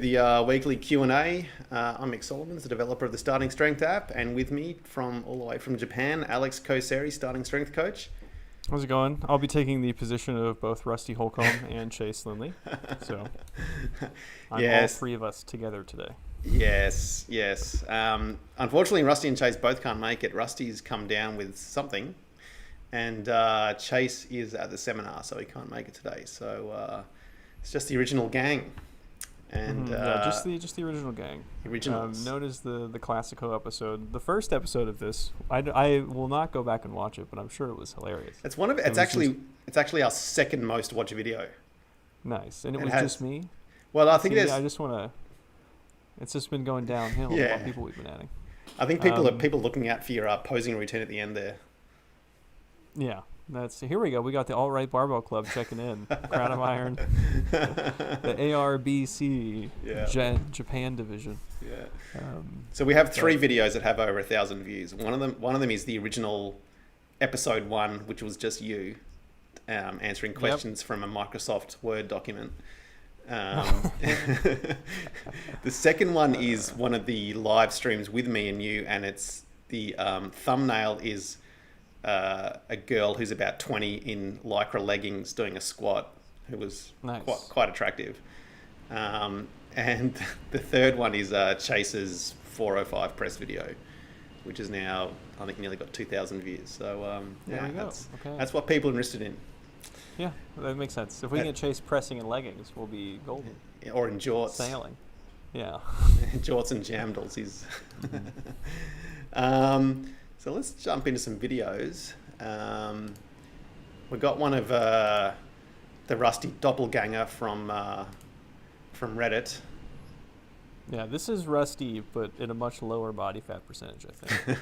The weekly Q&A. I'm Mick Solomon, the developer of the Starting Strength app, and with me from all the way from Japan, Alex Koseri, Starting Strength coach. How's it going? I'll be taking the position of both Rusty Holcomb and Chase Lindley. So I'm all three of us together today. Yes. Unfortunately, Rusty and Chase both can't make it. Rusty's come down with something, and Chase is at the seminar, so he can't make it today. So it's just the original gang. And just the original gang. Known as the Classico episode. The first episode of this, I will not go back and watch it, but I'm sure it was hilarious. It's actually our second most watched video. Nice, and it was just me. Well, I think it's just been going downhill. Yeah. With people we've been adding. I think people looking out for your posing routine at the end there. Yeah. Here we go. We got the All Right Barbell Club checking in. Crown of Iron, the ARBC Japan division. Yeah. So we have three videos that have over 1,000 views. One of them is the original episode 1, which was just you answering questions from a Microsoft Word document. The second one is one of the live streams with me and you, and it's the thumbnail is a girl who's about 20 in lycra leggings doing a squat, who was quite attractive. And the third one is Chase's 405 press video, which is now, I think, nearly got 2,000 views. So that's what people are interested in. Yeah, that makes sense. If we can get Chase pressing in leggings, we'll be golden. Or in jorts. Sailing. Yeah. Jorts and jamdals. So let's jump into some videos. We got one of the Rusty doppelganger from Reddit. Yeah, this is Rusty, but in a much lower body fat percentage, I think.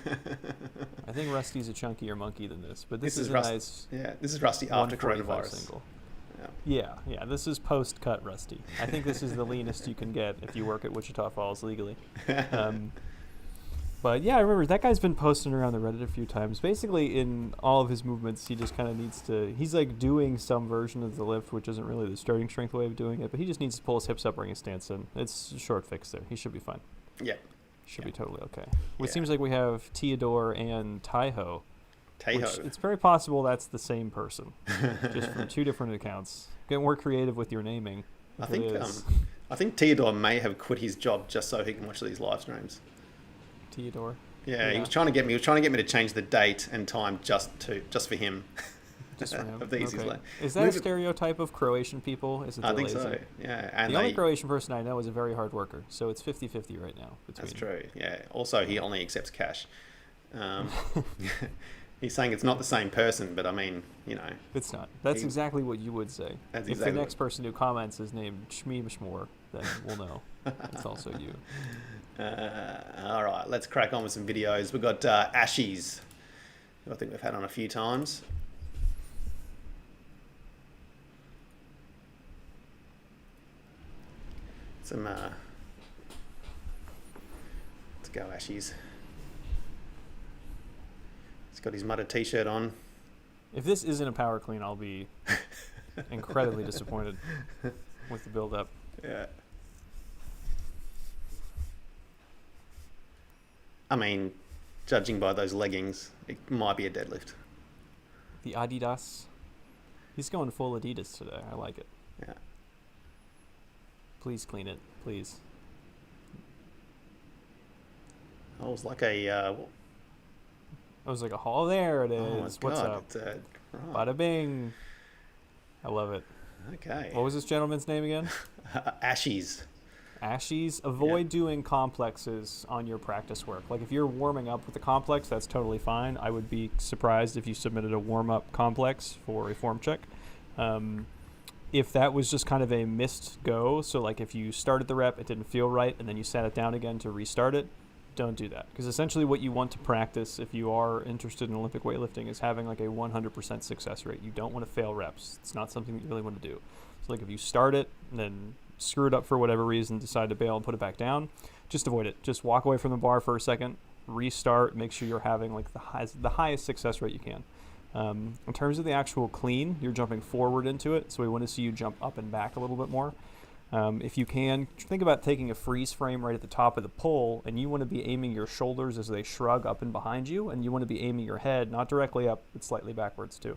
I think Rusty's a chunkier monkey than this, but this is a nice. Yeah, this is Rusty after coronavirus. Single. Yeah. This is post-cut Rusty. I think this is the leanest you can get if you work at Wichita Falls legally. But yeah, I remember that guy's been posting around the Reddit a few times. Basically, in all of his movements, he just kind of needs to. He's like doing some version of the lift, which isn't really the starting strength way of doing it, but he just needs to pull his hips up, bring his stance in. It's a short fix there. He should be fine. Yeah. Should be totally okay. It seems like we have Theodore and Taiho. Which it's very possible that's the same person, just from two different accounts. Get more creative with your naming. I think Theodore may have quit his job just so he can watch these live streams. Theodore. Yeah, he was trying to get me to change the date and time just for him. Just for him. Of the easiest way. Is that a stereotype of Croatian people? Is it I think so. Yeah, and the only Croatian person I know is a very hard worker, so it's 50-50 right now. That's true. Yeah. Also, he only accepts cash. He's saying it's not the same person, but I mean, it's not. That's exactly what you would say. If the next person who comments is named Shmeemshmore, then we'll know it's also you. All right, let's crack on with some videos. We've got Ashes, who I think we've had on a few times. Let's go Ashes. He's got his mudder t-shirt on. If this isn't a power clean, I'll be incredibly disappointed with the build-up. Yeah. I mean, judging by those leggings, it might be a deadlift. The Adidas. He's going full Adidas today. I like it. Yeah. Please clean it, please. Oh, it was like a... I was like, oh, there it is. Oh What's God, up? right. Bada bing. I love it. Okay. What was this gentleman's name again? Ashes. Ashes. Avoid doing complexes on your practice work. Like if you're warming up with a complex, that's totally fine. I would be surprised if you submitted a warm-up complex for a form check. If that was just kind of a missed go, so like if you started the rep, it didn't feel right, and then you sat it down again to restart it, don't do that. Because essentially what you want to practice if you are interested in Olympic weightlifting is having like a 100% success rate. You don't want to fail reps. It's not something that you really want to do. So like if you start it and then screw it up for whatever reason, decide to bail and put it back down, just avoid it. Just walk away from the bar for a second, restart, make sure you're having like the highest success rate you can. In terms of the actual clean, you're jumping forward into it, so we want to see you jump up and back a little bit more. If you can, think about taking a freeze frame right at the top of the pole, and you want to be aiming your shoulders as they shrug up and behind you, and you want to be aiming your head not directly up, but slightly backwards too.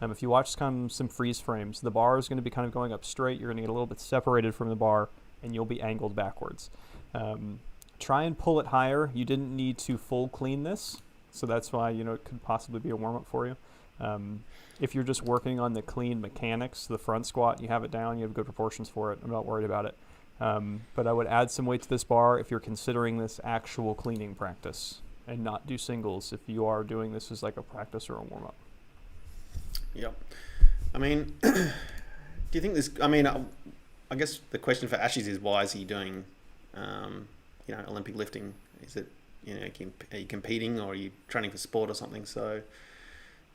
If you watch some freeze frames, the bar is going to be kind of going up straight. You're going to get a little bit separated from the bar, and you'll be angled backwards. Try and pull it higher. You didn't need to full clean this, so that's why it could possibly be a warm-up for you. If you're just working on the clean mechanics, the front squat, you have it down, you have good proportions for it. I'm not worried about it. But I would add some weight to this bar if you're considering this actual cleaning practice, and not do singles if you are doing this as like a practice or a warm-up. Yep. I mean, do you think this? I mean, I guess the question for Ashes is, why is he doing, Olympic lifting? Is it, are you competing, or are you training for sport or something? So,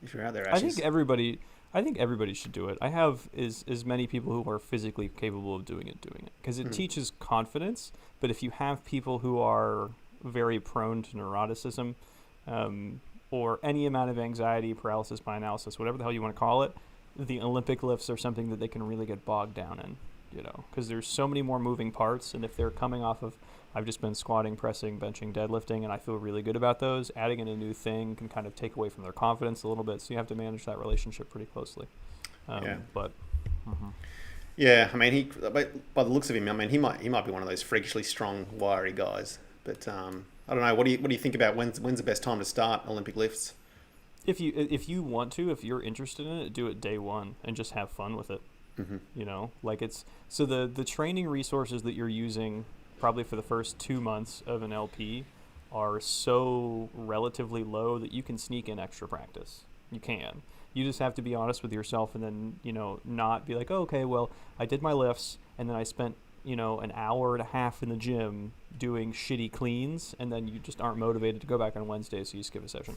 if you're out there, Ashes. I think everybody should do it. I have as many people who are physically capable of doing it, because it teaches confidence. But if you have people who are very prone to neuroticism, or any amount of anxiety, paralysis by analysis, whatever the hell you want to call it, the Olympic lifts are something that they can really get bogged down in, because there's so many more moving parts. And if they're coming off of, I've just been squatting, pressing, benching, deadlifting, and I feel really good about those, adding in a new thing can kind of take away from their confidence a little bit. So you have to manage that relationship pretty closely. Yeah, I mean, by the looks of him, I mean, he might be one of those freakishly strong, wiry guys. But I don't know. What do you think about when's the best time to start Olympic lifts? If you want to, if you're interested in it, do it day one and just have fun with it. So the training resources that you're using probably for the first 2 months of an LP are so relatively low that you can sneak in extra practice. You can. You just have to be honest with yourself, and then not be like, oh, okay, well, I did my lifts and then I spent an hour and a half in the gym doing shitty cleans, and then you just aren't motivated to go back on Wednesday, so you skip a session.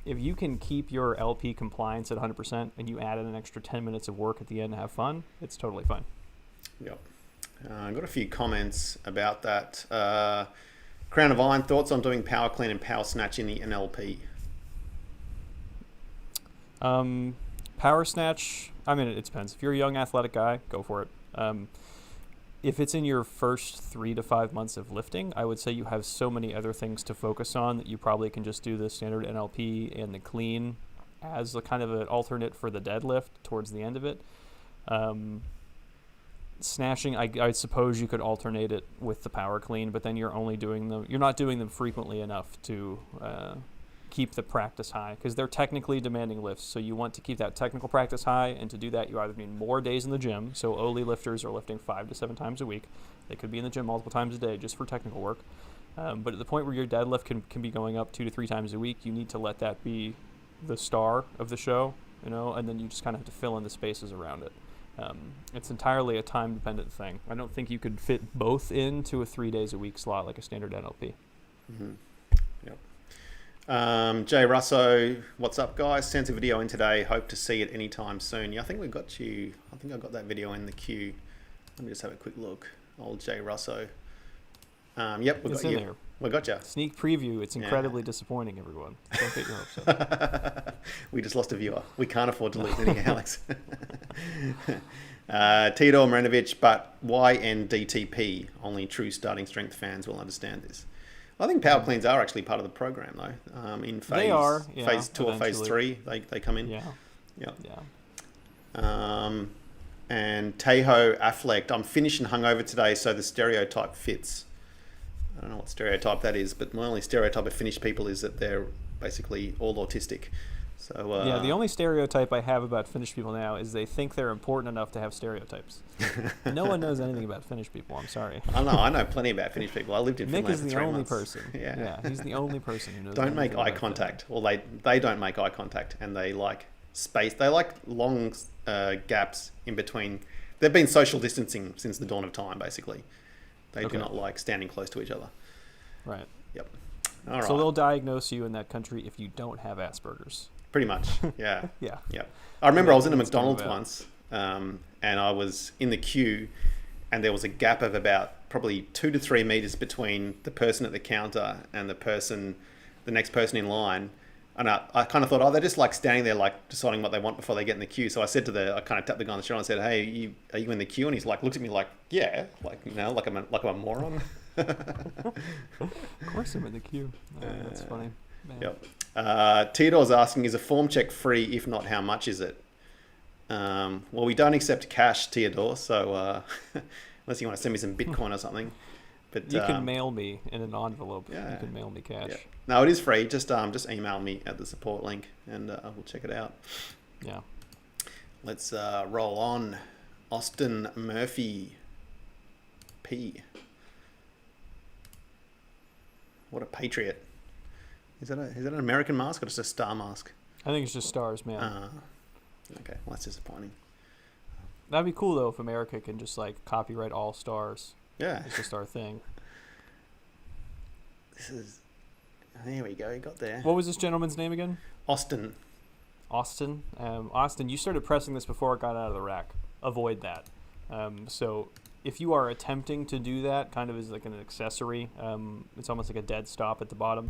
If you can keep your LP compliance at 100% and you add in an extra 10 minutes of work at the end to have fun, it's totally fine. Yep. I got a few comments about that. Crown of Iron, thoughts on doing power clean and power snatch in the NLP? Power snatch, I mean, it depends. If you're a young athletic guy, go for it. If it's in your first 3 to 5 months of lifting, I would say you have so many other things to focus on that you probably can just do the standard NLP and the clean as a kind of an alternate for the deadlift towards the end of it. Snatching, I suppose you could alternate it with the power clean, but then you're not doing them frequently enough to keep the practice high, because they're technically demanding lifts. So you want to keep that technical practice high, and to do that, you either need more days in the gym. So Oli lifters are lifting 5 to 7 times a week. They could be in the gym multiple times a day just for technical work. But at the point where your deadlift can be going up 2 to 3 times a week, you need to let that be the star of the show, and then you just kind of have to fill in the spaces around it. It's entirely a time-dependent thing. I don't think you could fit both into a 3 days a week slot like a standard NLP. Mm-hmm. Yep. Jay Russo, what's up, guys? Sent a video in today. Hope to see it anytime soon. Yeah, I think I got that video in the queue. Let me just have a quick look. Old Jay Russo. Yep, we got you. There. We got you. Sneak preview. It's incredibly disappointing, everyone. Don't get your hopes up. We just lost a viewer. We can't afford to lose any, Alex. Tito Marinovic, but why NDTP? Only true starting strength fans will understand this. I think power cleans are actually part of the program, though. In phase, they are, phase 2 or phase 3, they come in. Yeah. And Tejo Affleck, I'm finished and hungover today, so the stereotype fits. I don't know what stereotype that is, but my only stereotype of Finnish people is that they're basically all autistic. So the only stereotype I have about Finnish people now is they think they're important enough to have stereotypes. No one knows anything about Finnish people. I'm sorry. I know plenty about Finnish people. I lived in Nick Finland for 3 months. Nick is the only person. Yeah, he's the only person who knows. Don't make eye contact. Well, they don't make eye contact, and they like space. They like long gaps in between. They've been social distancing since the dawn of time, basically. They do not like standing close to each other. Right. Yep. All right. So they'll diagnose you in that country if you don't have Asperger's. Pretty much, yeah. Yeah. I remember I was in a McDonald's once, and I was in the queue, and there was a gap of about probably 2 to 3 meters between the person at the counter and the next person in line. And I kind of thought, oh, they're just like standing there, like deciding what they want before they get in the queue. So I said I kind of tapped the guy on the shoulder and said, hey, are you in the queue? And he's like, looks at me like, yeah, like, like I'm a moron. Of course I'm in the queue. That's funny. Man. Yep. Theodore's asking, is a form check free? If not, how much is it? Well, we don't accept cash, Theodore. So unless you want to send me some Bitcoin or something. But you can mail me in an envelope. Yeah. You can mail me cash. Yeah. No, it is free. Just email me at the support link and we'll check it out. Yeah. Let's roll on. Austin Murphy P. What a patriot. Is that an American mask or just a star mask? I think it's just stars, man. Okay, well, that's disappointing. That'd be cool though if America can just like copyright all stars. Yeah. It's just our thing. There we go, you got there. What was this gentleman's name again? Austin. Austin, you started pressing this before it got out of the rack. Avoid that. So if you are attempting to do that kind of as like an accessory, it's almost like a dead stop at the bottom.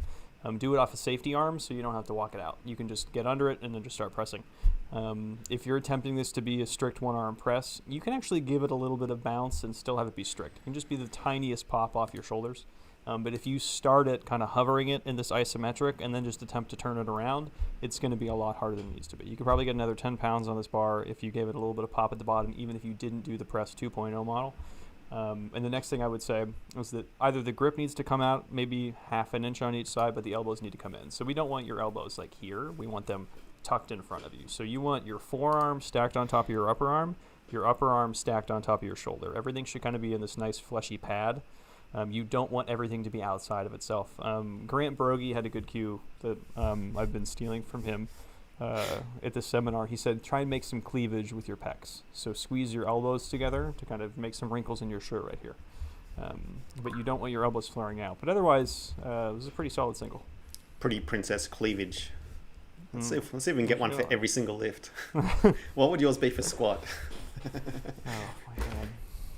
Do it off a safety arm so you don't have to walk it out. You can just get under it and then just start pressing. If you're attempting this to be a strict one-arm press, you can actually give it a little bit of bounce and still have it be strict. It can just be the tiniest pop off your shoulders. But if you start it kind of hovering it in this isometric and then just attempt to turn it around, it's going to be a lot harder than it needs to be. You could probably get another 10 pounds on this bar if you gave it a little bit of pop at the bottom, even if you didn't do the press 2.0 model. And the next thing I would say is that either the grip needs to come out maybe half an inch on each side, but the elbows need to come in. So we don't want your elbows like here. We want them tucked in front of you. So you want your forearm stacked on top of your upper arm stacked on top of your shoulder. Everything should kind of be in this nice fleshy pad. You don't want everything to be outside of itself. Grant Brogy had a good cue that I've been stealing from him at the seminar. He said, try and make some cleavage with your pecs. So squeeze your elbows together to kind of make some wrinkles in your shirt right here. But you don't want your elbows flaring out. But otherwise, it was a pretty solid single. Pretty princess cleavage. Let's see if we can get one for every single lift. What would yours be for squat? Oh, my God.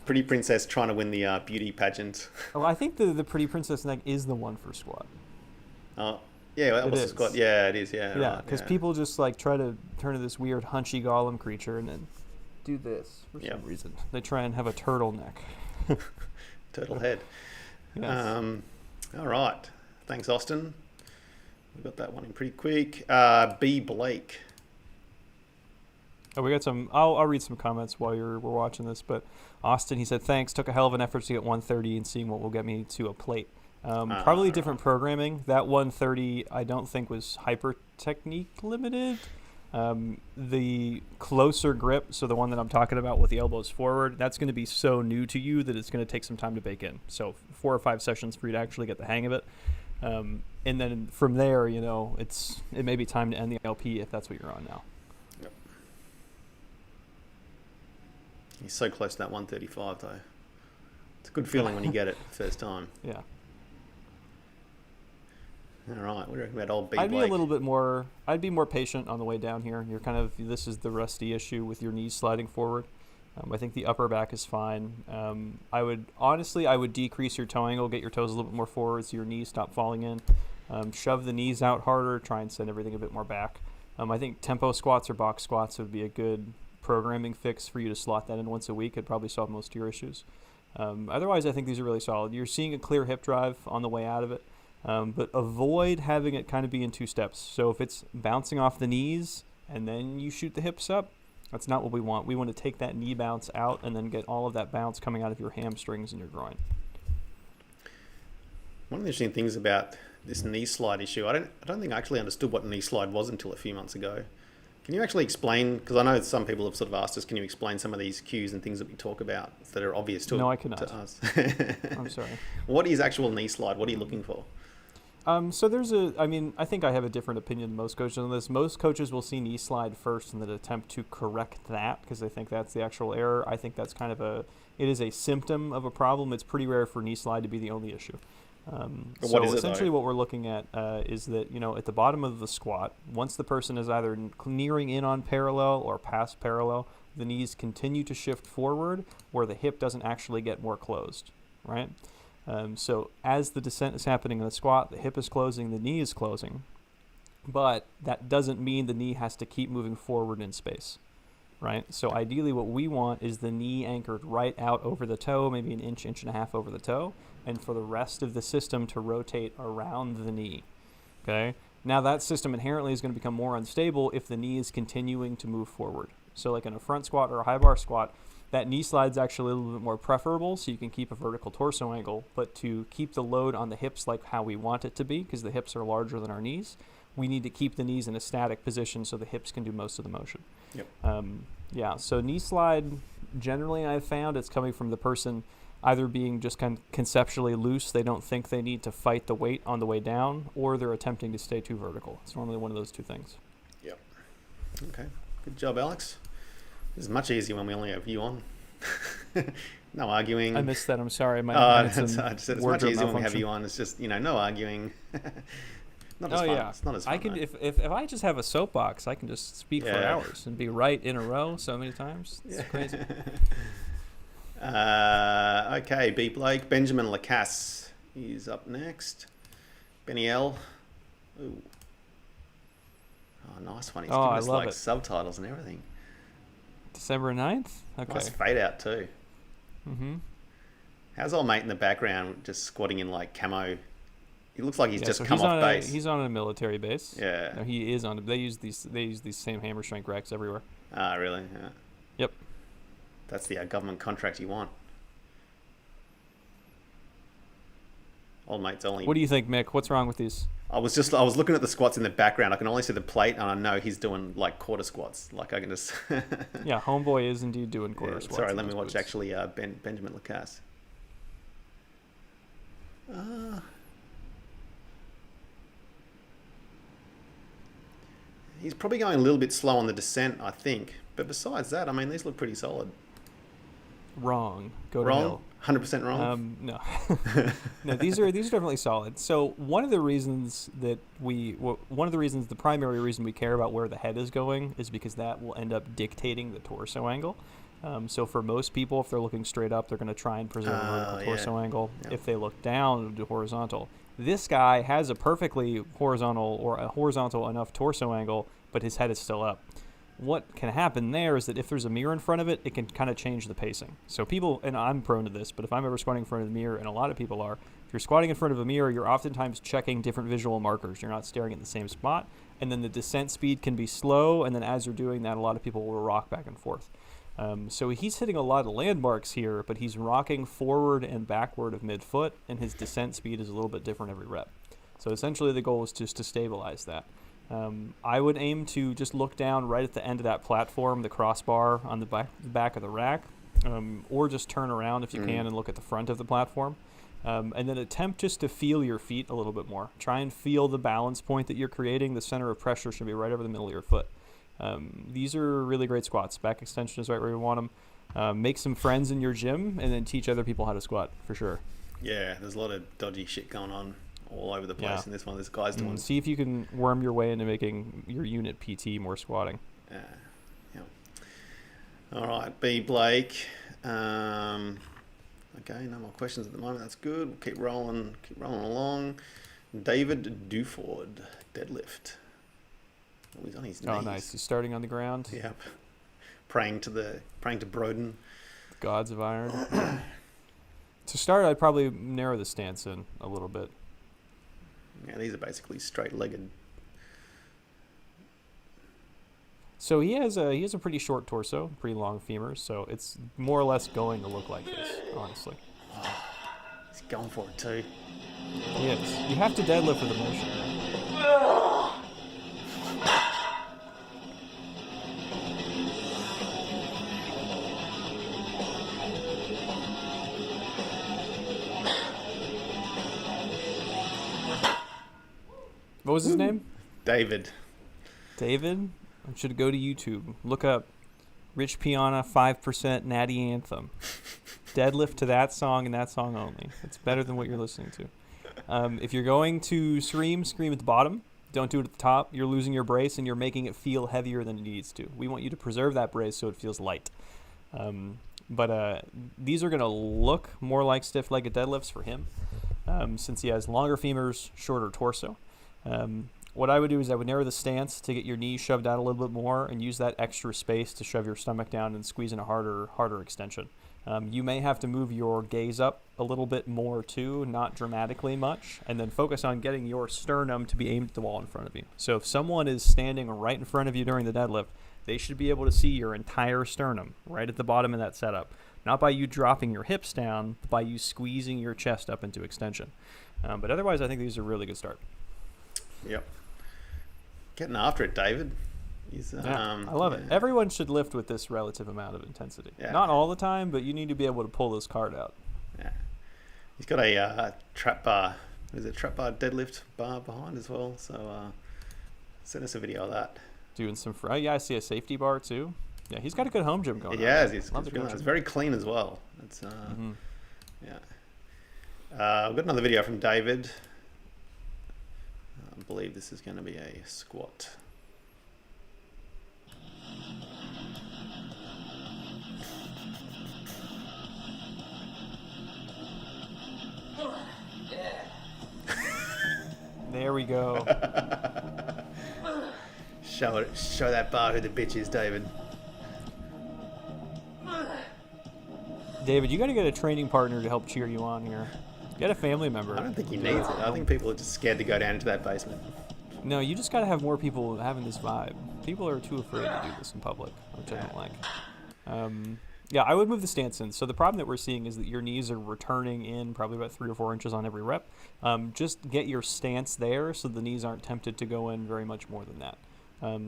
Pretty princess trying to win the beauty pageant. Oh, I think the pretty princess neck is the one for squat. Oh, yeah, that was the squat. Yeah, it is. Yeah, yeah, because people just like try to turn to this weird hunchy golem creature and then do this for some reason. They try and have a turtle neck. Turtle head. Yes. All right. Thanks, Austin. We got that one in pretty quick. B. Blake. Oh, we got some. I'll read some comments while we're watching this. But Austin, he said, thanks. Took a hell of an effort to get 130 and seeing what will get me to a plate. Probably different programming. That 130, I don't think was hyper technique limited. The closer grip, so the one that I'm talking about with the elbows forward, that's going to be so new to you that it's going to take some time to bake in. So 4 or 5 sessions for you to actually get the hang of it. And then from there, it may be time to end the LP if that's what you're on now. Yep. He's so close to that 135 though. It's a good feeling when you get it first time. Yeah. All right, what do you reckon about old B. I'd Blake? be a little bit more. I'd be more patient on the way down here. This is the rusty issue with your knees sliding forward. I think the upper back is fine. I would decrease your toe angle, get your toes a little bit more forward so your knees stop falling in. Shove the knees out harder, try and send everything a bit more back. I think tempo squats or box squats would be a good programming fix for you to slot that in once a week. It'd probably solve most of your issues. Otherwise, I think these are really solid. You're seeing a clear hip drive on the way out of it. But avoid having it kind of be in 2 steps. So if it's bouncing off the knees and then you shoot the hips up, that's not what we want. We want to take that knee bounce out and then get all of that bounce coming out of your hamstrings and your groin. One of the interesting things about this knee slide issue, I don't think I actually understood what knee slide was until a few months ago. Can you actually explain, because I know some people have sort of asked us, can you explain some of these cues and things that we talk about that are obvious to, no, I cannot. to us? I'm sorry. What is actual knee slide? What are you looking for? So I think I have a different opinion than most coaches on this. Most coaches will see knee slide first and then attempt to correct that because they think that's the actual error. I think that's it is a symptom of a problem. It's pretty rare for knee slide to be the only issue. So essentially what we're looking at is that, at the bottom of the squat, once the person is either nearing in on parallel or past parallel, the knees continue to shift forward where the hip doesn't actually get more closed, right? So as the descent is happening in the squat, the hip is closing, the knee is closing. but that doesn't mean the knee has to keep moving forward in space, right? So ideally what we want is the knee anchored right out over the toe, maybe an inch, inch and a half over the toe, and for the rest of the system to rotate around the knee, okay? Now that system inherently is going to become more unstable if the knee is continuing to move forward. So like in a front squat or a high bar squat, that knee slide is actually a little bit more preferable, so you can keep a vertical torso angle, but to keep the load on the hips like how we want it to be, because the hips are larger than our knees, we need to keep the knees in a static position so the hips can do most of the motion. Yep. Yeah, so knee slide, generally I've found it's coming from the person either being just kind of conceptually loose, they don't think they need to fight the weight on the way down, or they're attempting to stay too vertical. It's normally one of those two things. Yep. Okay. Good job, Alex. It's much easier when we only have you on. No arguing. I missed that. I'm sorry. I just said it's much easier when we have you on. It's just, no arguing. Not as fun. Yeah. It's not as fun. I can if I just have a soapbox, I can just speak for hours and be right in a row so many times. It's crazy. Okay, B Blake. Benjamin Lacasse is up next. Benny L. Ooh. Oh, nice one. He's giving us like subtitles and everything. December 9th? Okay. Nice fade out too. Mm-hmm. How's old mate in the background just squatting in like camo? He looks like he's just come off base. He's on a military base. Yeah. No, he is on. They use these same hammer strength racks everywhere. Ah, really? Yeah. Yep. That's the government contract you want. Old mate's only. What do you think, Mick? What's wrong with these? I was looking at the squats in the background. I can only see the plate, and I know he's doing like quarter squats. Like I can just. Yeah, homeboy is indeed doing quarter squats. Sorry, let me watch actually. Benjamin Lacasse. He's probably going a little bit slow on the descent, I think. But besides that, I mean, these look pretty solid. Wrong. Go to wrong? hell. 100% wrong? No. No, these are definitely solid. So one of the reasons, the primary reason we care about where the head is going is because that will end up dictating the torso angle. So for most people, if they're looking straight up, they're going to try and preserve a vertical torso angle. Yep. If they look down, it'll do horizontal. This guy has a perfectly horizontal or a horizontal enough torso angle, but his head is still up. What can happen there is that if there's a mirror in front of it, it can kind of change the pacing. So people, and I'm prone to this, but if I'm ever squatting in front of the mirror, and a lot of people are, if you're squatting in front of a mirror, you're oftentimes checking different visual markers. You're not staring at the same spot, and then the descent speed can be slow, and then as you're doing that, a lot of people will rock back and forth. So he's hitting a lot of landmarks here, but he's rocking forward and backward of midfoot, and his descent speed is a little bit different every rep. So essentially the goal is just to stabilize that. I would aim to just look down right at the end of that platform, the crossbar on the back of the rack, or just turn around if you can and look at the front of the platform. And then attempt just to feel your feet a little bit more. Try and feel the balance point that you're creating. The center of pressure should be right over the middle of your foot. These are really great squats. Back extension is right where you want them. Make some friends in your gym and then teach other people how to squat, for sure. Yeah, there's a lot of dodgy shit going on all over the place in this one. This guy's doing. See if you can worm your way into making your unit PT more squatting. Yeah. All right, B Blake. Okay, no more questions at the moment. That's good. We'll keep rolling along. David Duford, deadlift. Oh, he's on his knees. Oh, nice. He's starting on the ground. Yep. Praying to Broden. Gods of iron. To start, I'd probably narrow the stance in a little bit. Yeah, these are basically straight-legged. So he has a pretty short torso, pretty long femurs, so it's more or less going to look like this, honestly. Oh, he's going for it too. He is. You have to deadlift with the motion. What was his name? David. David? I should go to YouTube. Look up Rich Piana 5% Natty Anthem. Deadlift to that song and that song only. It's better than what you're listening to. If you're going to scream at the bottom. Don't do it at the top. You're losing your brace and you're making it feel heavier than it needs to. We want you to preserve that brace so it feels light. But these are going to look more like stiff-legged deadlifts for him since he has longer femurs, shorter torso. What I would do is I would narrow the stance to get your knees shoved out a little bit more and use that extra space to shove your stomach down and squeeze in a harder extension. You may have to move your gaze up a little bit more too, not dramatically much, and then focus on getting your sternum to be aimed at the wall in front of you. So if someone is standing right in front of you during the deadlift, they should be able to see your entire sternum right at the bottom of that setup. Not by you dropping your hips down, but by you squeezing your chest up into extension. But otherwise, I think these are a really good start. Yep. Getting after it, David. I love it. Everyone should lift with this relative amount of intensity. Yeah. Not all the time, but you need to be able to pull this card out. Yeah. He's got a trap bar. Is it trap bar deadlift bar behind as well? So send us a video of that. Doing some I see a safety bar too. Yeah, he's got a good home gym going. Yeah, it's very clean as well. It's yeah. We've got another video from David. I believe this is going to be a squat. There we go. Show that bar who the bitch is, David. David, you got to get a training partner to help cheer you on here. Get a family member. I don't think he needs it. I think people are just scared to go down into that basement. No, you just got to have more people having this vibe. People are too afraid to do this in public, which I don't like. Yeah, I would move the stance in. So the problem that we're seeing is that your knees are returning in probably about 3 or 4 inches on every rep. Just get your stance there so the knees aren't tempted to go in very much more than that.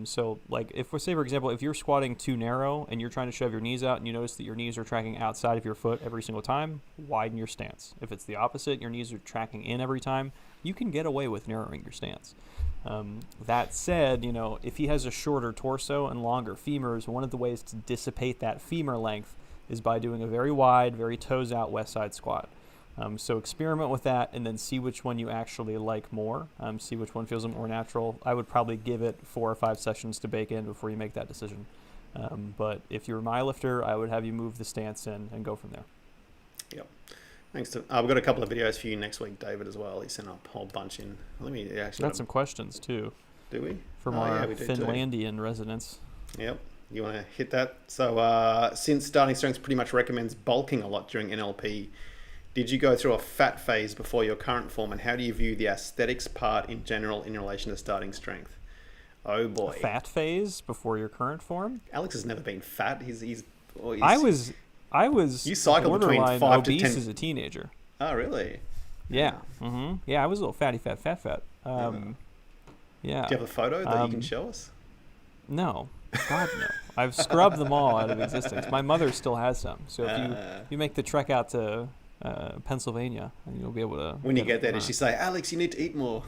So like if we say, for example, if you're squatting too narrow and you're trying to shove your knees out and you notice that your knees are tracking outside of your foot every single time, widen your stance. If it's the opposite, your knees are tracking in every time, you can get away with narrowing your stance. That said, if he has a shorter torso and longer femurs, one of the ways to dissipate that femur length is by doing a very wide, very toes out west side squat. So experiment with that and then see which one you actually like more. See which one feels more natural. I would probably give it 4 or 5 sessions to bake in before you make that decision. But if you're my lifter, I would have you move the stance in and go from there. Yep. Thanks. We've got a couple of videos for you next week, David, as well. He sent a whole bunch in. Let me actually. Got some questions too. Do we? From our Finlandian residents. Yep. You want to hit that? So since Starting Strength pretty much recommends bulking a lot during NLP, did you go through a fat phase before your current form, and how do you view the aesthetics part in general in relation to Starting Strength? Oh boy. A fat phase before your current form? Alex has never been fat. I was you cycled between 5 obese to 10 as a teenager. Oh really? Yeah. Yeah, I was a little fat. Yeah. Do you have a photo that you can show us? No. God, no. I've scrubbed them all out of existence. My mother still has some. So if you make the trek out to Pennsylvania, and you'll be able to. When you get there, does she say, "Alex, you need to eat more"?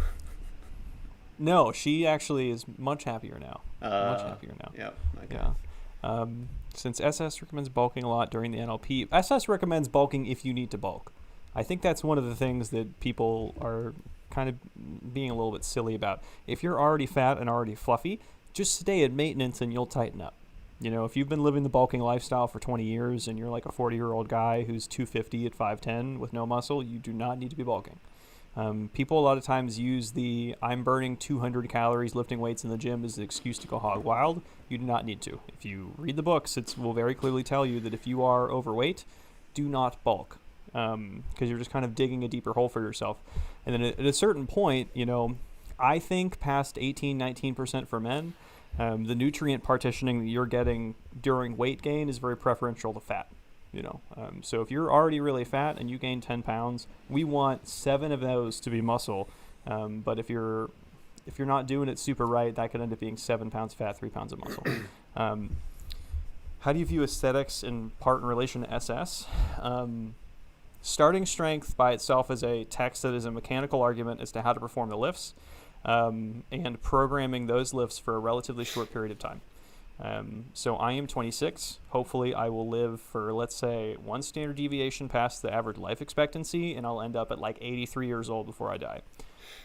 No, she actually is much happier now. Much happier now. Yep. Okay. Yeah. Since SS recommends bulking a lot during the NLP, SS recommends bulking if you need to bulk. I think that's one of the things that people are kind of being a little bit silly about. If you're already fat and already fluffy, just stay at maintenance and you'll tighten up. If you've been living the bulking lifestyle for 20 years and you're like a 40-year-old guy who's 250 at 5'10 with no muscle, you do not need to be bulking. People a lot of times use the I'm burning 200 calories lifting weights in the gym as an excuse to go hog wild. You do not need to. If you read the books, it will very clearly tell you that if you are overweight, do not bulk, because you're just kind of digging a deeper hole for yourself. And then at a certain point, I think past 18, 19% for men, the nutrient partitioning that you're getting during weight gain is very preferential to fat. So if you're already really fat and you gain 10 pounds, we want 7 of those to be muscle. But if you're not doing it super right, that could end up being 7 pounds fat, 3 pounds of muscle. How do you view aesthetics in relation to SS? Starting Strength by itself is a text that is a mechanical argument as to how to perform the lifts, and programming those lifts for a relatively short period of time. So I am 26. Hopefully I will live for, let's say, 1 standard deviation past the average life expectancy, and I'll end up at like 83 years old before I die.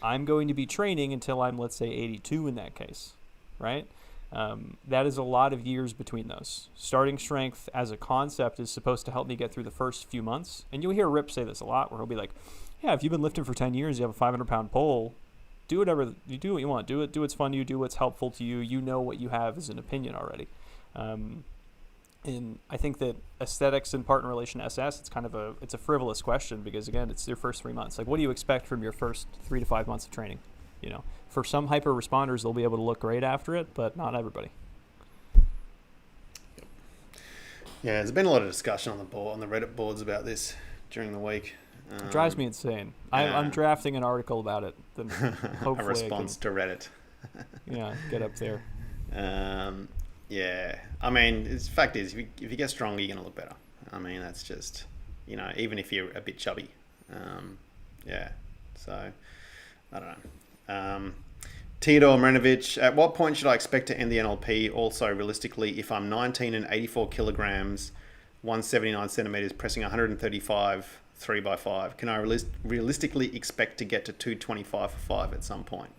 I'm going to be training until I'm, let's say, 82 in that case, right? That is a lot of years between those. Starting Strength as a concept is supposed to help me get through the first few months. And you'll hear Rip say this a lot, where he'll be like, yeah, if you've been lifting for 10 years, you have a 500-pound pole, do whatever you do, what you want. Do what's fun to you. Do what's helpful to you. You know what you have as an opinion already. And I think that aesthetics and partner relation SS, it's a frivolous question because again, it's your first 3 months. Like, what do you expect from your first 3 to 5 months of training? For some hyper responders, they'll be able to look great after it, but not everybody. Yeah, there's been a lot of discussion on the Reddit boards about this during the week. It drives me insane. I'm drafting an article about it. Then hopefully a response to Reddit. Get up there. Yeah, I mean, the fact is, if you get stronger, you're gonna look better. I mean, that's just, even if you're a bit chubby. So I don't know. Theodore Mrenovic, at what point should I expect to end the NLP? Also, realistically, if I'm 19 and 84 kilograms, 179 centimeters, pressing 135 3x5, can I realistically expect to get to 225 for 5 at some point?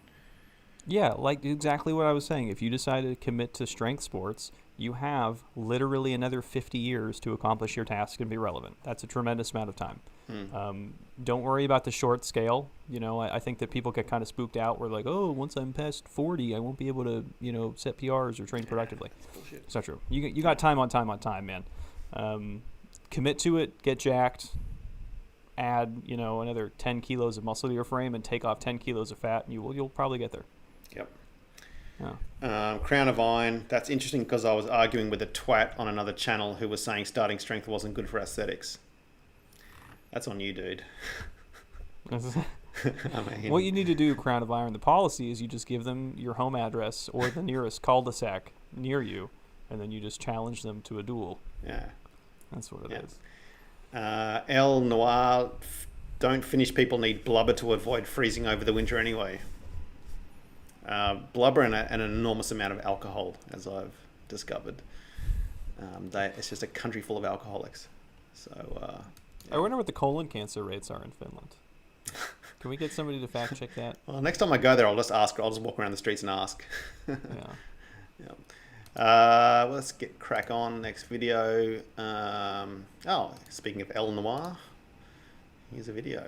Yeah, like exactly what I was saying. If you decide to commit to strength sports, you have literally another 50 years to accomplish your task and be relevant. That's a tremendous amount of time. Don't worry about the short scale. I think that people get kind of spooked out. We're like, oh, once I'm past 40, I won't be able to, set PRs or train productively. It's not true. You got time on time, man. Commit to it, get jacked, add, another 10 kilos of muscle to your frame and take off 10 kilos of fat, and you'll probably get there. Yep. Yeah. Crown of Iron. That's interesting because I was arguing with a twat on another channel who was saying starting strength wasn't good for aesthetics. That's on you, dude. I mean, what you need to do, Crown of Iron, the policy is you just give them your home address or the nearest cul-de-sac near you, and then you just challenge them to a duel. Yeah. That's what it is. El Noir, don't Finnish people need blubber to avoid freezing over the winter anyway? Blubber and an enormous amount of alcohol, as I've discovered. It's just a country full of alcoholics. So I wonder what the colon cancer rates are in Finland. Can we get somebody to fact check that? Well, next time I go there, I'll just ask. I'll just walk around the streets and ask. Let's get crack on. Next video. Speaking of El Noir, here's a video.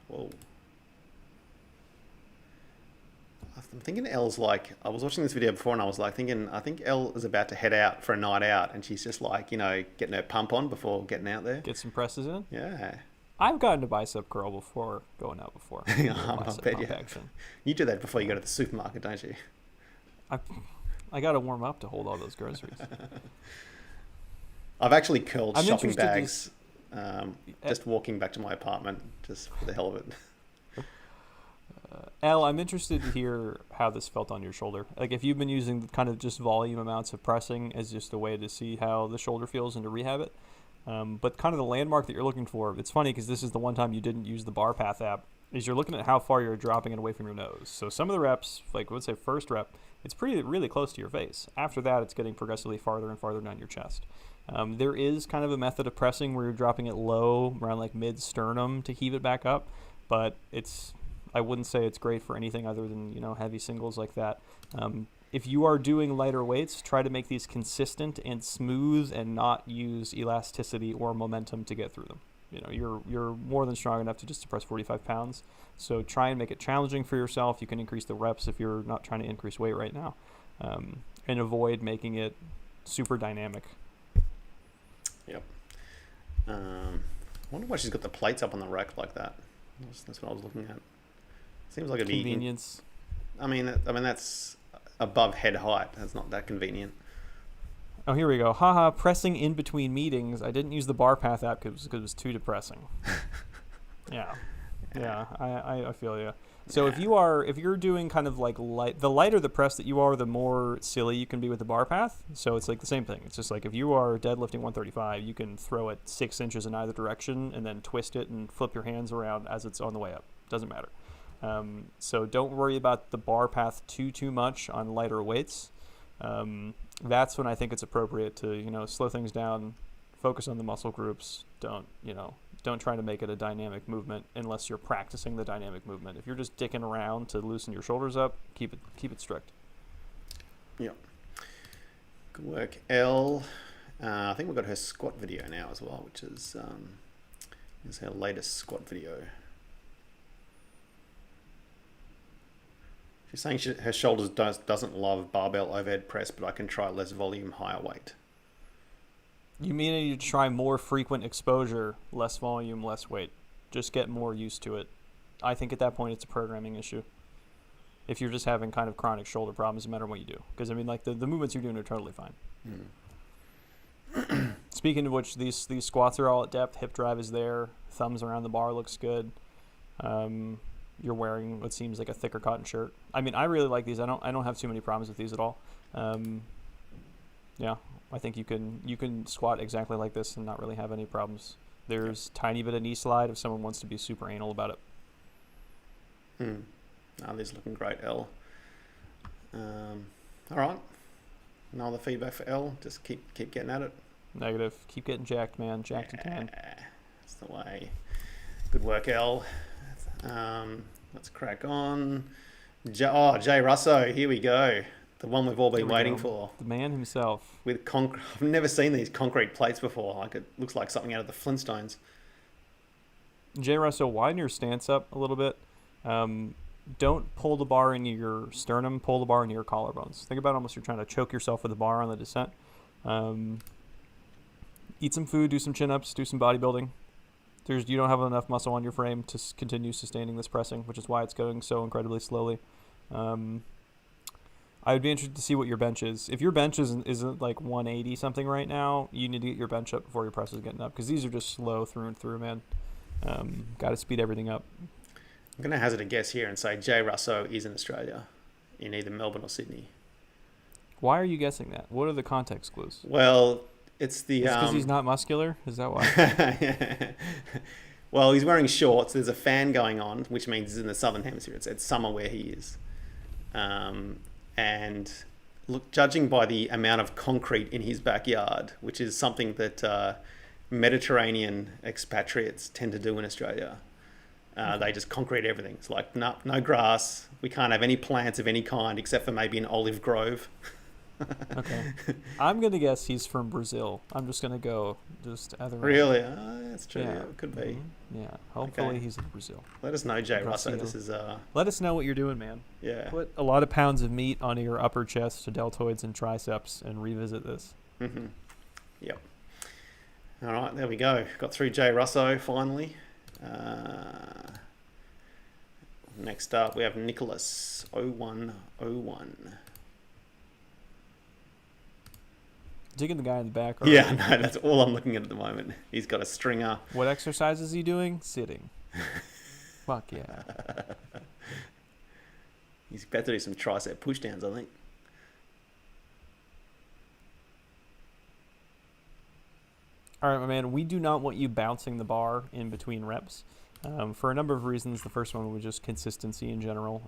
Whoa. I'm thinking Elle's like, I was watching this video before and I was like thinking, I think Elle is about to head out for a night out and she's just like, getting her pump on before getting out there. Get some presses in? Yeah. I've gotten a bicep curl before going out before. I bet you have. You do that before you go to the supermarket, don't you? I got to warm up to hold all those groceries. I've actually curled shopping bags just walking back to my apartment just for the hell of it. Al, I'm interested to hear how this felt on your shoulder. Like if you've been using kind of just volume amounts of pressing as just a way to see how the shoulder feels and to rehab it. But kind of the landmark that you're looking for, it's funny because this is the one time you didn't use the bar path app, is you're looking at how far you're dropping it away from your nose. So some of the reps, like I would say first rep, it's really close to your face. After that, it's getting progressively farther and farther down your chest. There is kind of a method of pressing where you're dropping it low around like mid-sternum to heave it back up, but I wouldn't say it's great for anything other than, heavy singles like that. If you are doing lighter weights, try to make these consistent and smooth and not use elasticity or momentum to get through them. You're more than strong enough to just press 45 pounds. So try and make it challenging for yourself. You can increase the reps if you're not trying to increase weight right now. And avoid making it super dynamic. Yep. I wonder why she's got the plates up on the rack like that. That's what I was looking at. Seems like it'd be convenience. I mean that's above head height. That's not that convenient. Oh, here we go. Haha, pressing in between meetings. I didn't use the bar path app because it was too depressing. Yeah, I feel you. So if you're doing kind of like the lighter the press that you are, the more silly you can be with the bar path. So it's like the same thing. It's just like if you are deadlifting 135, you can throw it 6 inches in either direction and then twist it and flip your hands around as it's on the way up. Doesn't matter. So don't worry about the bar path too much on lighter weights. That's when I think it's appropriate to, slow things down, focus on the muscle groups. Don't try to make it a dynamic movement unless you're practicing the dynamic movement. If you're just dicking around to loosen your shoulders up, keep it strict. Yep. Good work, Elle. I think we've got her squat video now as well, which is her latest squat video. She's saying her shoulders doesn't love barbell overhead press, but I can try less volume, higher weight. You mean you try more frequent exposure, less volume, less weight. Just get more used to it. I think at that point it's a programming issue. If you're just having kind of chronic shoulder problems, no matter what you do. Because, I mean, like, the movements you're doing are totally fine. Speaking of which, these squats are all at depth. Hip drive is there. Thumbs around the bar looks good. You're wearing what seems like a thicker cotton shirt. I mean, I really like these. I don't have too many problems with these at all. Yeah, I think you can squat exactly like this and not really have any problems. There's tiny bit of knee slide if someone wants to be super anal about it. Oh, this is looking great, L. All right. No other feedback for L. Just keep getting at it. Negative. Keep getting jacked, man. Jacked you can. That's the way. Good work, L. Let's crack on. Jay Russo. Here we go. The one we've all been waiting for. The man himself. With I've never seen these concrete plates before. Like, it looks like something out of the Flintstones. Jay Russo, widen your stance up a little bit. Don't pull the bar into your sternum. Pull the bar into your collarbones. Think about almost you're trying to choke yourself with the bar on the descent. Eat some food. Do some chin-ups. Do some bodybuilding. You don't have enough muscle on your frame to continue sustaining this pressing, which is why it's going so incredibly slowly. I would be interested to see what your bench is. If your bench isn't like 180 something right now, you need to get your bench up before your press is getting up, because these are just slow through and through, man. Got to speed everything up. I'm going to hazard a guess here and say Jay Russo is in Australia, in either Melbourne or Sydney. Why are you guessing that? What are the context clues? Well, it's the... because he's not muscular? Is that why? Yeah. Well, he's wearing shorts. There's a fan going on, which means he's in the southern hemisphere. It's summer where he is. And look, judging by the amount of concrete in his backyard, which is something that Mediterranean expatriates tend to do in Australia, they just concrete everything. It's like, no grass. We can't have any plants of any kind except for maybe an olive grove. Okay. I'm going to guess he's from Brazil. I'm just going to go other way. Really? That's true. Yeah. Yeah, it could be. Mm-hmm. Yeah. Hopefully he's in Brazil. Let us know, Jay Russo. Brazil. This is... Let us know what you're doing, man. Yeah. Put a lot of pounds of meat on your upper chest, deltoids, and triceps, and revisit this. Mm-hmm. Yep. All right, there we go. Got through Jay Russo, finally. Next up, we have Nicholas 0101. Digging the guy in the back. Yeah, no, that's all I'm looking at the moment. He's got a stringer. What exercise is he doing? Sitting. Fuck yeah. He's about to do some tricep pushdowns, I think. All right, my man, we do not want you bouncing the bar in between reps. For a number of reasons. The first one was just consistency in general.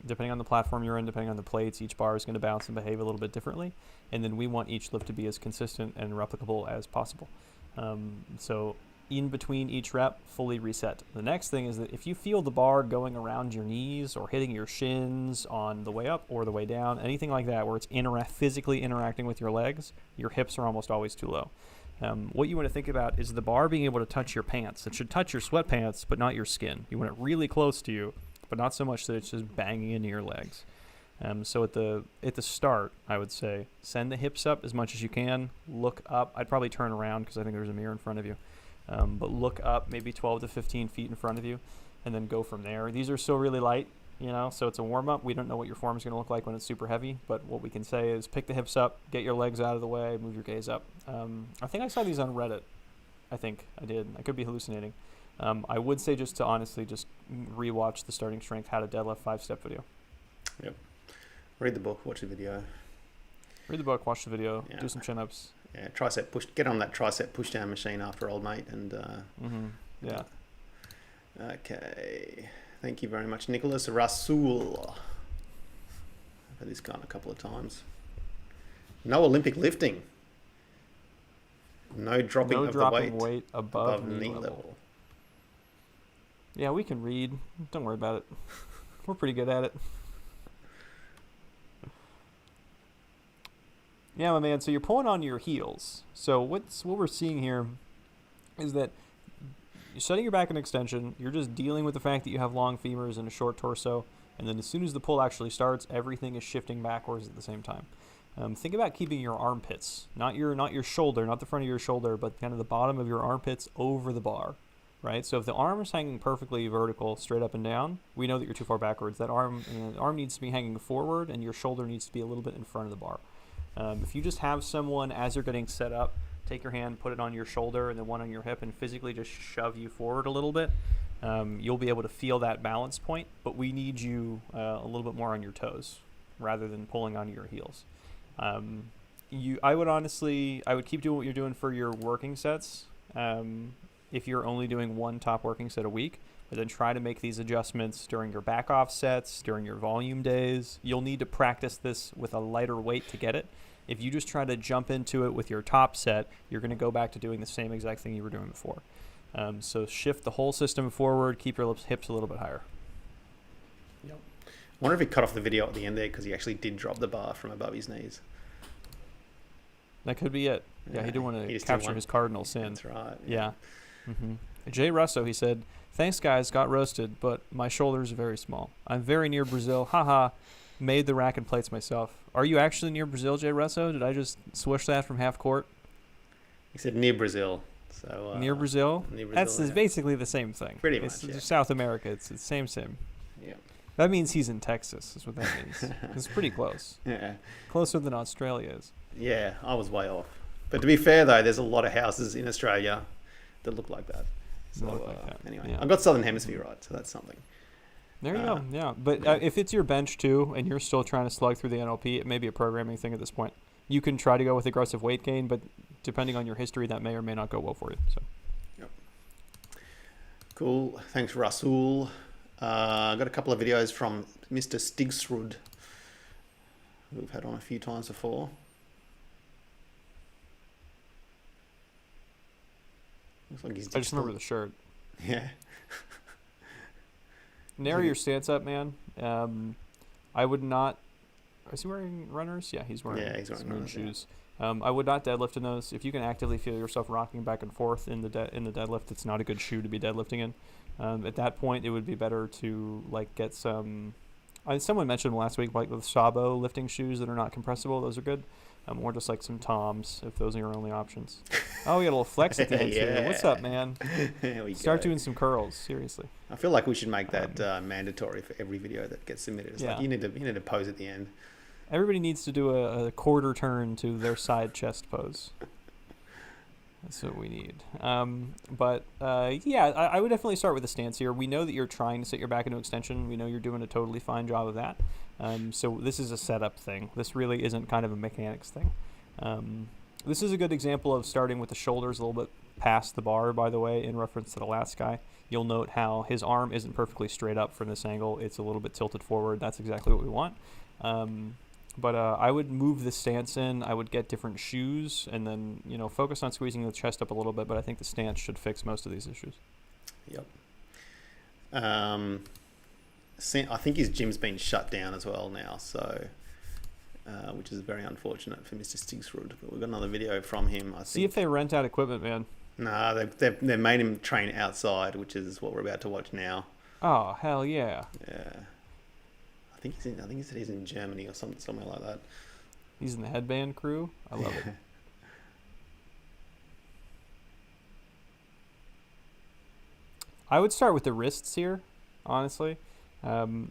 Depending on the platform you're in, depending on the plates, each bar is going to bounce and behave a little bit differently. And then we want each lift to be as consistent and replicable as possible. So in between each rep, fully reset. The next thing is that if you feel the bar going around your knees or hitting your shins on the way up or the way down, anything like that where it's physically interacting with your legs, your hips are almost always too low. What you want to think about is the bar being able to touch your pants. It should touch your sweatpants, but not your skin. You want it really close to you, but not so much that it's just banging into your legs. So at the start, I would say, send the hips up as much as you can. Look up. I'd probably turn around because I think there's a mirror in front of you. But look up maybe 12 to 15 feet in front of you, and then go from there. These are still really light, so it's a warm-up. We don't know what your form is going to look like when it's super heavy, but what we can say is pick the hips up, get your legs out of the way, move your gaze up. I think I saw these on Reddit. I think I did. I could be hallucinating. I would say just to honestly just rewatch the Starting Strength How to Deadlift 5-step video. Yep. Read the book, watch the video. Read the book, watch the video, do some chin-ups. Yeah, get on that tricep push-down machine after old mate. And Yeah. Okay. Thank you very much, Nicholas. Rasul. I've had this guy a couple of times. No Olympic lifting. No dropping of the weight above knee level. Yeah, we can read. Don't worry about it. We're pretty good at it. Yeah, my man. So you're pulling on your heels. So what we're seeing here is that you're setting your back in extension. You're just dealing with the fact that you have long femurs and a short torso, And then as soon as the pull actually starts, everything is shifting backwards at the same time. Think about keeping your armpits, not your shoulder, not the front of your shoulder, but kind of the bottom of your armpits over the bar, right? So if the arm is hanging perfectly vertical, straight up and down, we know that you're too far backwards. That arm needs to be hanging forward, and your shoulder needs to be a little bit in front of the bar. If you just have someone, as you're getting set up, take your hand, put it on your shoulder and then one on your hip, and physically just shove you forward a little bit, you'll be able to feel that balance point, but we need you a little bit more on your toes rather than pulling onto your heels. I would keep doing what you're doing for your working sets. If you're only doing one top working set a week, but then try to make these adjustments during your back off sets, during your volume days. You'll need to practice this with a lighter weight to get it. If you just try to jump into it with your top set, you're going to go back to doing the same exact thing you were doing before. So shift the whole system forward, keep your hips a little bit higher. Yep. I wonder if he cut off the video at the end there because he actually did drop the bar from above his knees. That could be it. Yeah, he didn't want to capture his cardinal sin. That's right. Yeah. Mm-hmm. Jay Russo, he said, "Thanks, guys. Got roasted, but my shoulders are very small. I'm very near Brazil. Haha. Made the rack and plates myself." Are you actually near Brazil, Jay Russo? Did I just swish that from half court? He said near Brazil. So near Brazil? Near Brazil, That's yeah. basically the same thing. Pretty much, yeah. South America. It's the same. Yeah. That means he's in Texas, is what that means. It's pretty close. Yeah. Closer than Australia is. Yeah, I was way off. But to be fair, though, there's a lot of houses in Australia that look like that. So anyway, yeah. I've got Southern Hemisphere right, so that's something. There you go. Yeah, but if it's your bench too, and you're still trying to slug through the NLP, it may be a programming thing at this point. You can try to go with aggressive weight gain, but depending on your history, that may or may not go well for you. So. Yep. Cool. Thanks, Rasul. I got a couple of videos from Mr. Stigsrud, who we've had on a few times before. Looks like he's I just remember the shirt. Yeah. Narrow your stance up, man. I would not. Is he wearing runners? Yeah, he's wearing. Yeah, he's wearing runners, shoes. Yeah. I would not deadlift in those. If you can actively feel yourself rocking back and forth in the deadlift, it's not a good shoe to be deadlifting in. At that point, it would be better to get some. Someone mentioned last week, like the Sabo lifting shoes that are not compressible. Those are good. Or just like some Toms, if those are your only options. Oh, we got a little flex at the end too. What's up, man? Start doing some curls, seriously. I feel like we should make that mandatory for every video that gets submitted. It's like you need to pose at the end. Everybody needs to do a quarter turn to their side chest pose. That's what we need. I would definitely start with a stance here. We know that you're trying to set your back into extension. We know you're doing a totally fine job of that. So this is a setup thing. This really isn't kind of a mechanics thing. This is a good example of starting with the shoulders a little bit past the bar, by the way, in reference to the last guy. You'll note how his arm isn't perfectly straight up from this angle. It's a little bit tilted forward. That's exactly what we want. But I would move the stance in. I would get different shoes and then, focus on squeezing the chest up a little bit. But I think the stance should fix most of these issues. Yep. I think his gym's been shut down as well now, so which is very unfortunate for Mr. Stigsrud. But we've got another video from him. See if they rent out equipment, man. Nah, they've made him train outside, which is what we're about to watch now. Oh, hell yeah. Yeah. I think he said he's in Germany or somewhere like that. He's in the headband crew. I love it. I would start with the wrists here, honestly.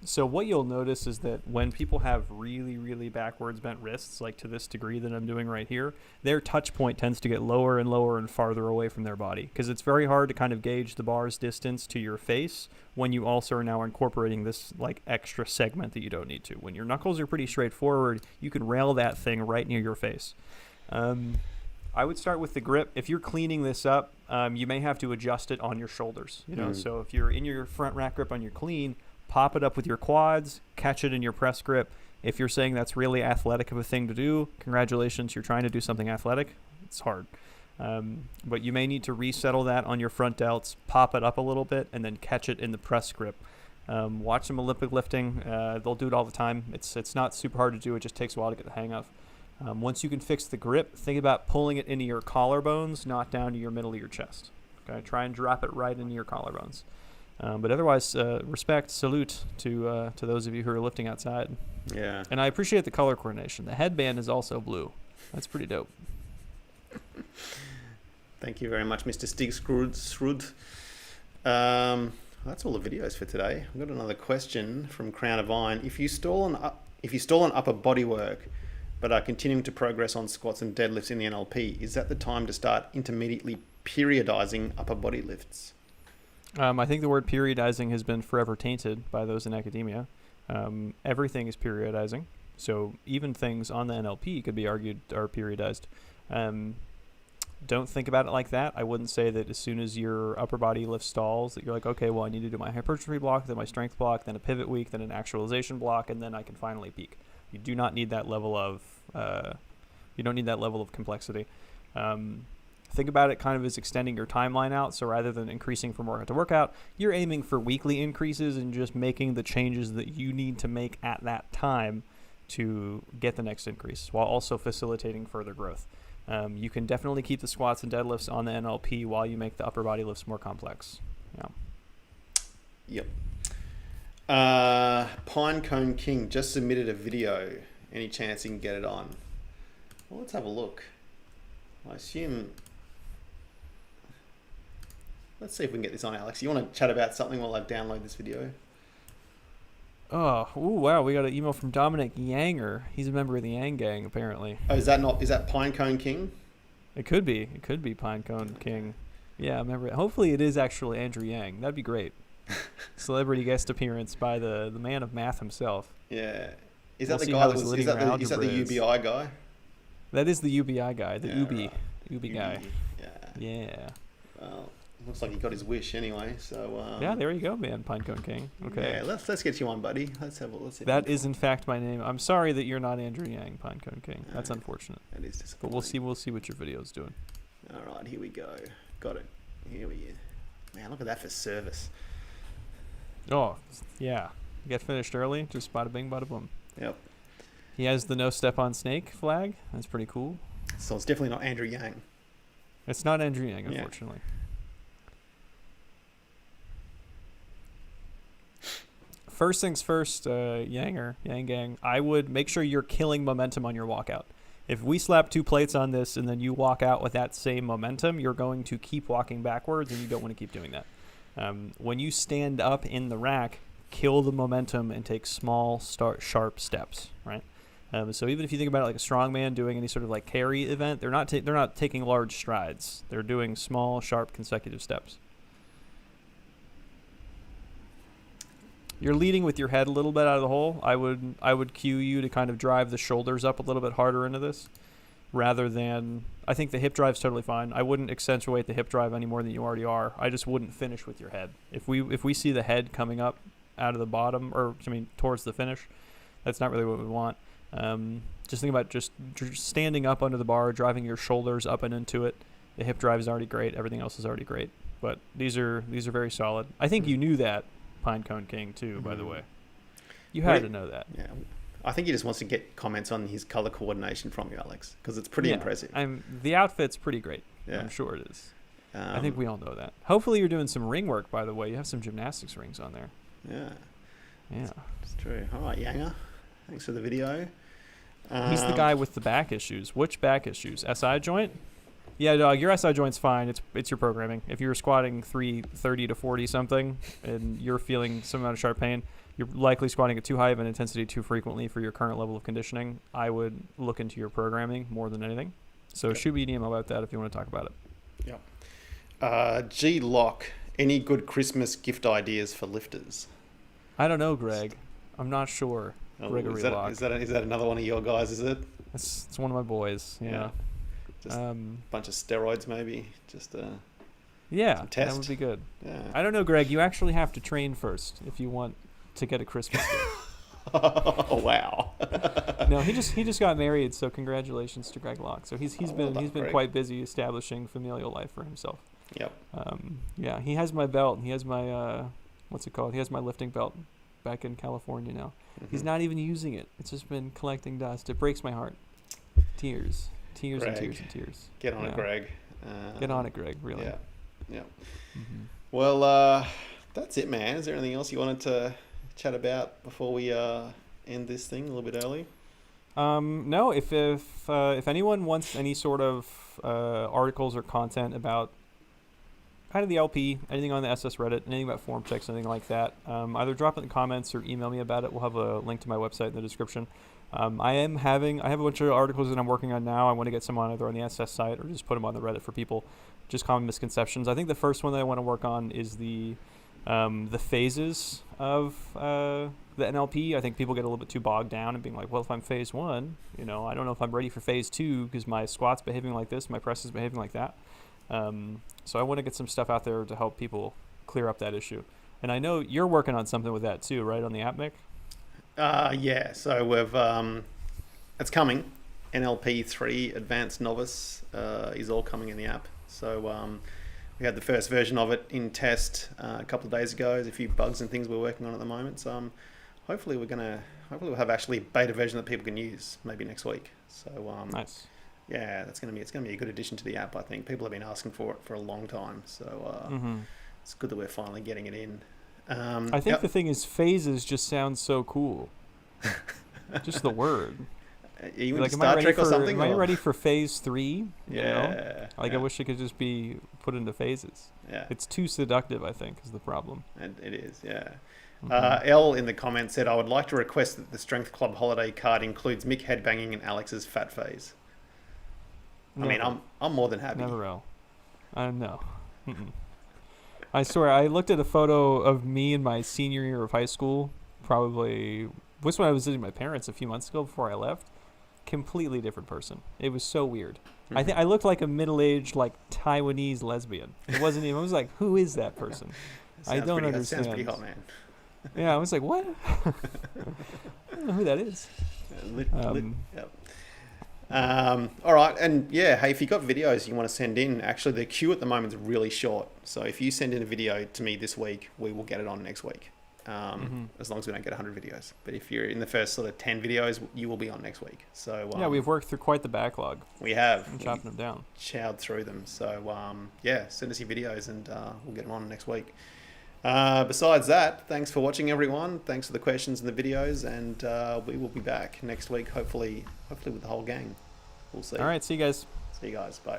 So what you'll notice is that when people have really, really backwards bent wrists, like to this degree that I'm doing right here, their touch point tends to get lower and lower and farther away from their body, because it's very hard to kind of gauge the bar's distance to your face when you also are now incorporating this extra segment that you don't need to. When your knuckles are pretty straightforward, you can rail that thing right near your face. I would start with the grip. If you're cleaning this up, you may have to adjust it on your shoulders. So if you're in your front rack grip on your clean, pop it up with your quads, catch it in your press grip. If you're saying that's really athletic of a thing to do, congratulations, you're trying to do something athletic. It's hard. But you may need to resettle that on your front delts, pop it up a little bit, and then catch it in the press grip. Watch some Olympic lifting. They'll do it all the time. It's not super hard to do. It just takes a while to get the hang of. Once you can fix the grip, think about pulling it into your collarbones, not down to your middle of your chest. Okay, try and drop it right into your collarbones. But otherwise, respect, salute to those of you who are lifting outside. Yeah. And I appreciate the color coordination. The headband is also blue. That's pretty dope. Thank you very much, Mr. Stig Srud. That's all the videos for today. I've got another question from Crown of Iron. If you stall on upper body work, but are continuing to progress on squats and deadlifts in the NLP, is that the time to start intermediately periodizing upper body lifts? I think the word periodizing has been forever tainted by those in academia. Everything is periodizing. So even things on the NLP could be argued are periodized. Don't think about it like that. I wouldn't say that as soon as your upper body lift stalls that you're like, okay, well, I need to do my hypertrophy block, then my strength block, then a pivot week, then an actualization block, and then I can finally peak. You do not need that level of complexity. Think about it kind of as extending your timeline out. So rather than increasing from workout to workout, you're aiming for weekly increases and just making the changes that you need to make at that time to get the next increase, while also facilitating further growth. You can definitely keep the squats and deadlifts on the NLP while you make the upper body lifts more complex. Yeah. Yep. Pinecone King just submitted a video. Any chance you can get it on? Well, let's have a look. I assume... Let's see if we can get this on, Alex. You want to chat about something while I download this video? Oh, wow. We got an email from Dominic Yanger. He's a member of the Yang Gang, apparently. Oh, is that Pinecone King? It could be. It could be Pinecone King. Yeah, I remember it. Hopefully it is actually Andrew Yang. That'd be great. Celebrity guest appearance by the man of math himself. Yeah. Is that the guy that was... Is that the UBI guy? That is the UBI guy. The Ubi guy. Yeah. Well... Looks like he got his wish anyway. So yeah, there you go, man. Pinecone King. Okay. Yeah, let's get you on, buddy. Let's see. That is in fact my name. I'm sorry that you're not Andrew Yang, Pinecone King. That's unfortunate. That is disappointing. But we'll see what your video's doing. All right, here we go. Got it. Here we go. Man, look at that for service. Oh, yeah. Get finished early. Just bada bing, bada boom. Yep. He has the no step on snake flag. That's pretty cool. So it's definitely not Andrew Yang. It's not Andrew Yang, unfortunately. Yeah. First things first, Yang Gang, I would make sure you're killing momentum on your walkout. If we slap 2 plates on this and then you walk out with that same momentum, you're going to keep walking backwards, and you don't want to keep doing that. When you stand up in the rack, kill the momentum and take small, sharp steps, right? So even if you think about it like a strongman doing any sort of like carry event, they're not taking large strides. They're doing small, sharp, consecutive steps. You're leading with your head a little bit out of the hole. I would cue you to kind of drive the shoulders up a little bit harder into this, rather than... I think the hip drive's totally fine. I wouldn't accentuate the hip drive any more than you already are. I just wouldn't finish with your head. If we see the head coming up out of the bottom, towards the finish, that's not really what we want. Just think about just standing up under the bar, driving your shoulders up and into it. The hip drive is already great. Everything else is already great. But these are very solid. I think you knew that, Pinecone King, too, by the way. You had to know that. Yeah. I think he just wants to get comments on his color coordination from you, Alex, because it's pretty impressive. The outfit's pretty great. Yeah. I'm sure it is. I think we all know that. Hopefully you're doing some ring work, by the way. You have some gymnastics rings on there. Yeah. Yeah. It's true. All right, Yanger. Thanks for the video. He's the guy with the back issues. Which back issues? SI joint? Yeah, dog, your SI joint's fine. It's your programming. If you're squatting 330 to 40 something and you're feeling some amount of sharp pain, you're likely squatting at too high of an intensity too frequently for your current level of conditioning. I would look into your programming more than anything. So shoot me an email about that if you want to talk about it. Yeah. G Lock, any good Christmas gift ideas for lifters? I don't know, Greg. I'm not sure. Gregory Locke. Is that another one of your guys, is it? It's one of my boys, yeah. Just a bunch of steroids, maybe. Just yeah, test. That would be good. Yeah. I don't know, Greg. You actually have to train first if you want to get a Christmas gift. Oh wow! No, he just got married, so congratulations to Greg Locke. So he's been quite busy establishing familial life for himself. Yep. Yeah, he has my belt. He has my what's it called? He has my lifting belt back in California now. Mm-hmm. He's not even using it. It's just been collecting dust. It breaks my heart. Tears. Greg. And tears and tears. Get on it, Greg. Get on it, Greg, really. Yeah. Mm-hmm. Well, That's it, man. Is there anything else you wanted to chat about before we end this thing a little bit early? No, if anyone wants any sort of articles or content about kind of the LP, anything on the SS Reddit, anything about form checks, anything like that, either drop it in the comments or email me about it. We'll have a link to my website in the description. I have a bunch of articles that I'm working on now. I want to get some on either on the SS site or just put them on the Reddit for people. Just common misconceptions. I think the first one that I want to work on is the phases of the NLP. I think people get a little bit too bogged down and being like, well, if I'm phase 1, I don't know if I'm ready for phase 2 because my squat's behaving like this, my press is behaving like that. So I want to get some stuff out there to help people clear up that issue. And I know you're working on something with that too, right, on the app, Mick? Yeah, so we've it's coming. NLP 3 Advanced Novice is all coming in the app. So we had the first version of it in test a couple of days ago. There's a few bugs and things we're working on at the moment. So hopefully we'll have actually a beta version that people can use maybe next week. So Nice. yeah, it's gonna be a good addition to the app. I think people have been asking for it for a long time. So it's good that we're finally getting it in. I think the thing is, phases just sounds so cool. Just the word. Are you Like, into Star Trek or something? Am I ready for phase 3? Yeah. I wish it could just be put into phases. Yeah. It's too seductive, I think, is the problem. And it is, yeah. L in the comments said, I would like to request that the Strength Club holiday card includes Mick headbanging and Alex's fat phase. I mean, I'm more than happy. Never L. No. I swear, I looked at a photo of me in my senior year of high school, probably was when I was visiting my parents a few months ago before I left. Completely different person. It was so weird. I think I looked like a middle-aged, like, Taiwanese lesbian. It wasn't even. I was like, who is that person? I don't understand. That sounds pretty hot, man. Yeah, I was like, what? I don't know who that is. Yep. All right, and yeah, hey, if you've got videos you want to send in, actually the queue at the moment is really short. So if you send in a video to me this week, we will get it on next week. As long as we don't get 100 videos. But if you're in the first sort of 10 videos, you will be on next week. So yeah, we've worked through quite the backlog. We have. And chopping them down. Chowed through them. So yeah, send us your videos and we'll get them on next week. Besides that, thanks for watching, everyone. Thanks for the questions and the videos, and we will be back next week, hopefully with the whole gang. We'll see. All right, see you guys. See you guys. Bye.